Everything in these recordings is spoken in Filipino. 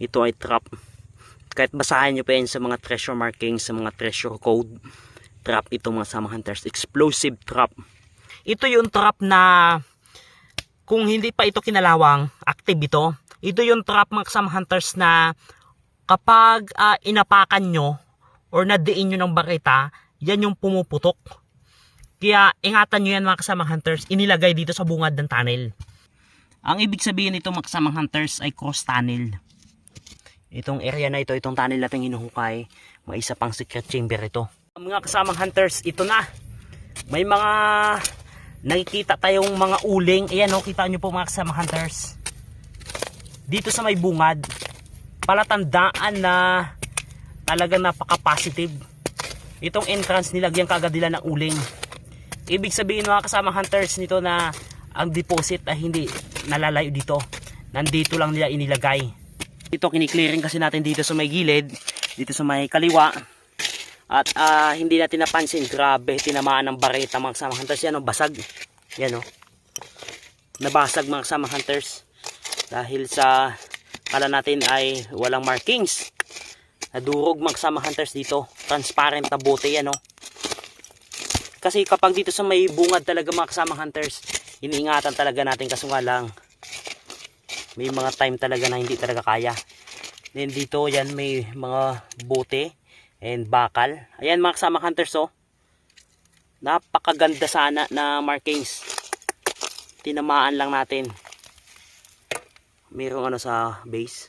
Ito ay trap. Kahit basahin nyo pa yan sa mga treasure markings, sa mga treasure code, trap ito mga kasama hunters. Explosive trap. Ito yung trap na kung hindi pa ito kinalawang, active ito. Ito yung trap mga kasama hunters na kapag inapakan nyo or nadiin nyo ng barita, yan yung pumuputok. Kaya ingatan nyo yan mga kasama hunters, inilagay dito sa bungad ng tunnel. Ang ibig sabihin nito mga kasama hunters ay cross tunnel. Itong area na ito, itong tunnel natin hinuhukay, may isa pang secret chamber ito. Mga kasamang hunters, ito na. May mga nakikita tayong mga uling. Ayan o, kita nyo po mga kasamang hunters. Dito sa may bungad, palatandaan na talagang napaka-positive. Itong entrance nilagyan kagad nila ng uling. Ibig sabihin mga kasamang hunters nito na ang deposit ay hindi nalalayo dito. Nandito lang nila inilagay. Ito kiniklearing kasi natin dito sa may gilid, dito sa may kaliwa. At hindi natin napansin, grabe, tinamaan ng bareta mga kasama hunters. Yan o, basag. Yan o. Nabasag mga kasama hunters. Dahil sa kala natin ay walang markings. Nadurog mga kasama hunters dito. Transparent na bote yan o. Kasi kapag dito sa may bungad talaga mga kasama hunters, iniingatan talaga natin kaso nga lang. May mga time talaga na hindi talaga kaya. Then dito yan may mga bote and bakal. Ayan mga kasama hunters oh. Napakaganda sana na markings. Tinamaan lang natin. Mayroong ano sa base.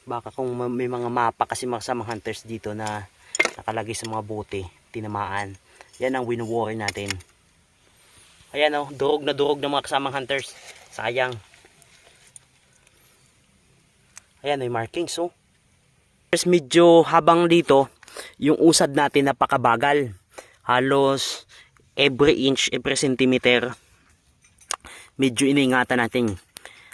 Baka kung may mga mapa kasi mga kasama hunters dito na nakalagay sa mga bote, tinamaan. Yan ang wino-worry natin. Ayan oh, durog na mga kasamang hunters. Sayang. Ayan, may markings oh. Medyo habang dito, yung usad natin napakabagal. Halos every inch, every centimeter, medyo iningatan natin.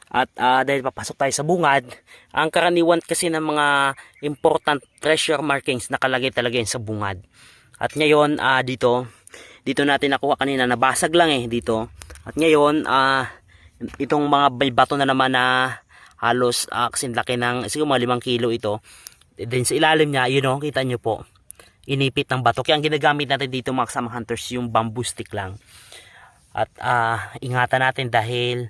At dahil papasok tayo sa bungad, ang karaniwan kasi ng mga important treasure markings nakalagay talaga yun sa bungad. At ngayon, dito natin nakuha kanina, nabasag lang dito. At ngayon, itong mga may bato na naman na halos kasing laki ng siguro mga 5 kilo ito. Then sa ilalim niya, yun o, kita nyo po, inipit ng bato. Kaya ang ginagamit natin dito mga kasama hunters, yung bamboo stick lang. At ingatan natin dahil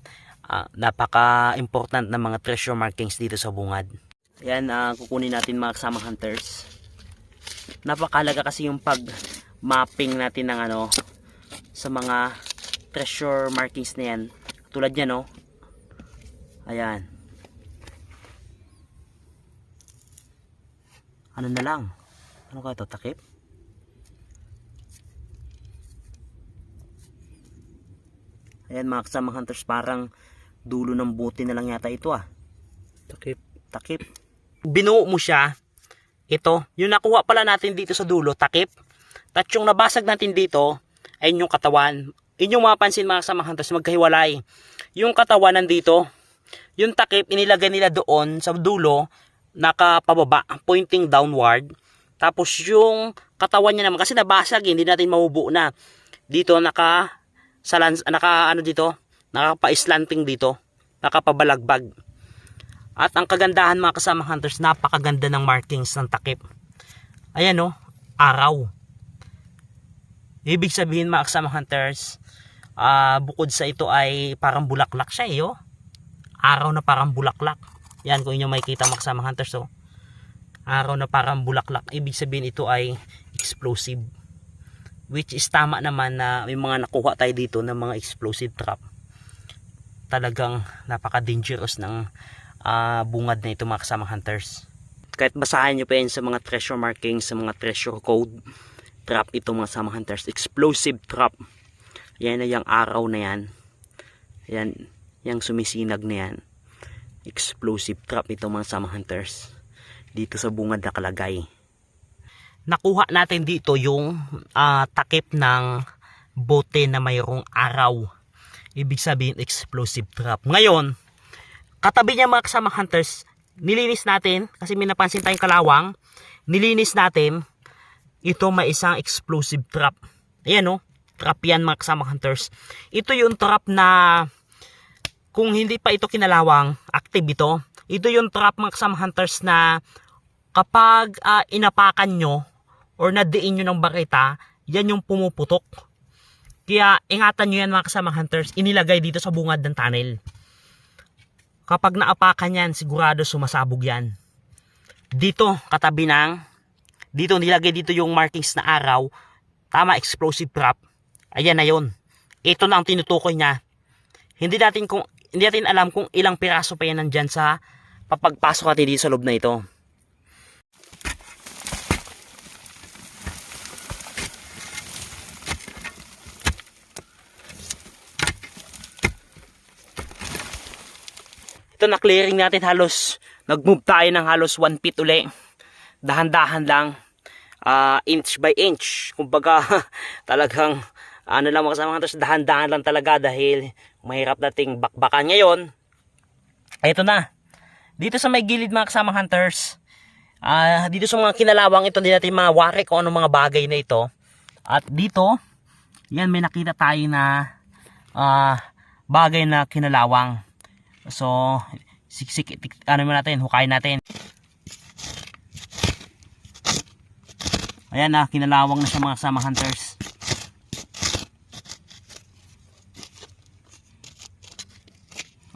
napaka-important na mga treasure markings dito sa bungad. Ayan, kukunin natin mga kasama hunters. Napakalaga kasi yung pag-mapping natin ng ano sa mga treasure markings na yan. Tulad yan no. Ayan. Ano na lang? Ano kaya ito? Takip? Ayan mga kasama hunters, parang dulo ng bote na lang yata ito Takip. Binuo mo siya. Ito, yung nakuha pala natin dito sa dulo, takip. At yung nabasag natin dito ay yung katawan. Inyong mapansin mga kasama hunters, magkahiwalay. Yung katawan nandito, yung takip inilagay nila doon sa dulo, nakapababa, pointing downward. Tapos yung katawan niya naman kasi nabasag, hindi natin mabubuo na. Dito nakapa-slanting dito, nakapabalagbag. At ang kagandahan mga kasama hunters, napakaganda ng markings ng takip. Ayan o, araw. Ibig sabihin mga kasama hunters, bukod sa ito ay parang bulaklak siya oh. Araw na parang bulaklak. Yan kung inyo makikita mga kasama hunters oh. Araw na parang bulaklak. Ibig sabihin ito ay explosive. Which is tama naman na may mga nakuha tayo dito ng mga explosive trap. Talagang napaka-dangerous ng bungad na ito mga kasama hunters. Kahit basahin nyo pa yan sa mga treasure markings, sa mga treasure code, trap ito mga kasama hunters. Explosive trap. Yan na yung araw na yan. Yan, yung sumisinag na yan. Explosive trap ito mga kasama hunters. Dito sa bungad nakalagay. Nakuha natin dito yung takip ng bote na mayroong araw. Ibig sabihin explosive trap. Ngayon, katabi niya mga kasama hunters, nilinis natin kasi may napansin tayong kalawang. Nilinis natin. Ito may isang explosive trap. Ayan o, trap yan mga kasama hunters. Ito yung trap na kung hindi pa ito kinalawang, active ito. Ito yung trap mga kasama hunters na kapag inapakan nyo or nadiin nyo ng barita, yan yung pumuputok. Kaya ingatan nyo yan mga kasama hunters, inilagay dito sa bungad ng tunnel. Kapag naapakan yan, sigurado sumasabog yan. Dito, katabi ng, dito nilagay dito yung markings na araw, tama, explosive trap. Ayan na yun. Ito na ang tinutukoy niya. Hindi natin alam kung ilang piraso pa yan nandyan sa papagpasok natin dito sa loob na ito. Ito na clearing natin, halos nag-move tayo ng halos 1 feet uli. Dahan-dahan lang, inch by inch. Kumbaga talagang ano lang mga kasama hunters, dahan-dahan lang talaga dahil mahirap nating bakbakan ngayon. Ito na. Dito sa may gilid mga kasama hunters, dito sa mga kinalawang ito, hindi natin mawari kung anong mga bagay na ito. At dito, yan may nakita tayo na bagay na kinalawang. So, ano mo natin, hukayin natin. Ayan na, kinalawang na siya mga kasama hunters.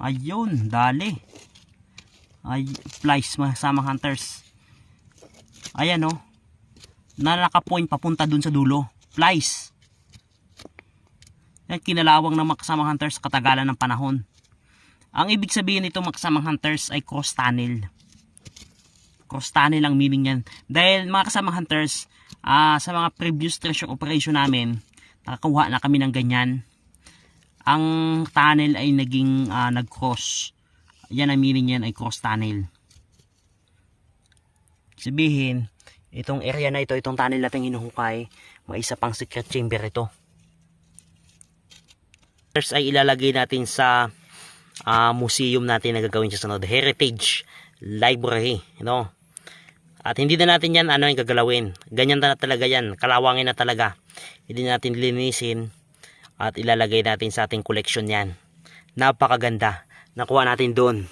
Ayun, dali. Ay, flies mga kasama hunters. Ayan o. Nakapoint papunta dun sa dulo. Flies. Yan, kinalawang ng mga kasama hunters katagalan ng panahon. Ang ibig sabihin nito mga kasamang hunters ay cross tunnel. Cross tunnel ang meaning yan. Dahil mga kasamang hunters, sa mga previous treasure operation namin, nakakuha na kami ng ganyan. Ang tunnel ay naging nag-cross. Yan ang meaning yan ay cross tunnel. Sabihin, itong area na ito, itong tunnel natin hinuhukay, may isa pang secret chamber ito. First ay ilalagay natin sa museum natin na gagawin sa sunod, heritage library, at hindi na natin yan yung gagalawin, ganyan na talaga yan, kalawangin na talaga, hindi natin linisin at ilalagay natin sa ating collection yan. Napakaganda, nakuha natin doon